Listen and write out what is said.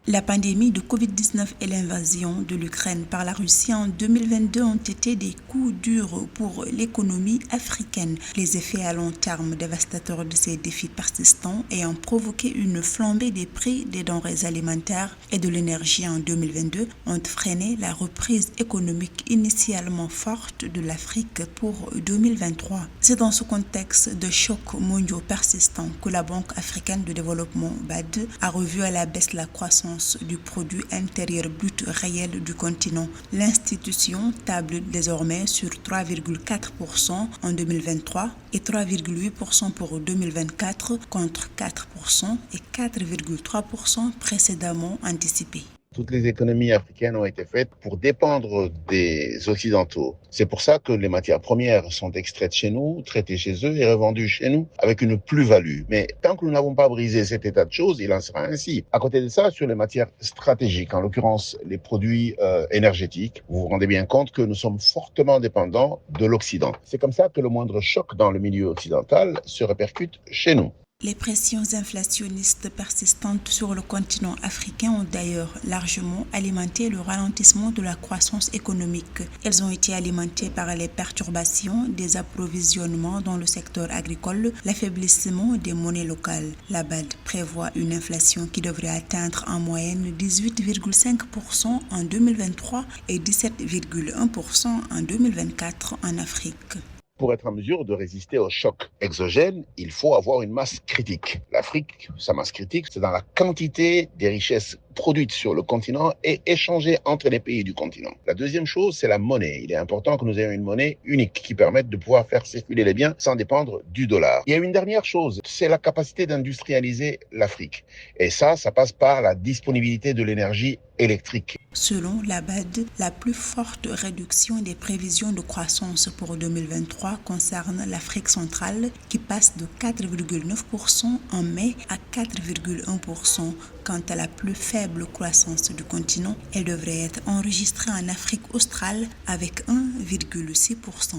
La pandémie de Covid-19 et l'invasion de l'Ukraine par la Russie en 2022 ont été des coups durs pour l'économie africaine. Les effets à long terme dévastateurs de ces défis persistants ayant provoqué une flambée des prix des denrées alimentaires et de l'énergie en 2022 ont freiné la reprise économique initialement forte de l'Afrique pour 2023. C'est dans ce contexte de chocs mondiaux persistants que la Banque africaine de développement BAD a revu à la baisse la croissance du produit intérieur brut réel du continent. L'institution table désormais sur 3,4% en 2023 et 3,8% pour 2024 contre 4% et 4,3% précédemment anticipés. Toutes les économies africaines ont été faites pour dépendre des Occidentaux. C'est pour ça que les matières premières sont extraites chez nous, traitées chez eux et revendues chez nous avec une plus-value. Mais tant que nous n'avons pas brisé cet état de choses, il en sera ainsi. À côté de ça, sur les matières stratégiques, en l'occurrence les produits énergétiques, vous vous rendez bien compte que nous sommes fortement dépendants de l'Occident. C'est comme ça que le moindre choc dans le milieu occidental se répercute chez nous. Les pressions inflationnistes persistantes sur le continent africain ont d'ailleurs largement alimenté le ralentissement de la croissance économique. Elles ont été alimentées par les perturbations des approvisionnements dans le secteur agricole, l'affaiblissement des monnaies locales. La BAD prévoit une inflation qui devrait atteindre en moyenne 18,5% en 2023 et 17,1% en 2024 en Afrique. Pour être en mesure de résister aux chocs exogènes, il faut avoir une masse critique. L'Afrique, sa masse critique, c'est dans la quantité des richesses produites sur le continent et échangées entre les pays du continent. La deuxième chose, c'est la monnaie. Il est important que nous ayons une monnaie unique qui permette de pouvoir faire circuler les biens sans dépendre du dollar. Il y a une dernière chose, c'est la capacité d'industrialiser l'Afrique. Et ça passe par la disponibilité de l'énergie électrique. Selon la BAD, la plus forte réduction des prévisions de croissance pour 2023 concerne l'Afrique centrale qui passe de 4,9% en mai à 4,1%. Quant à la plus faible croissance du continent, elle devrait être enregistrée en Afrique australe avec 1,6%.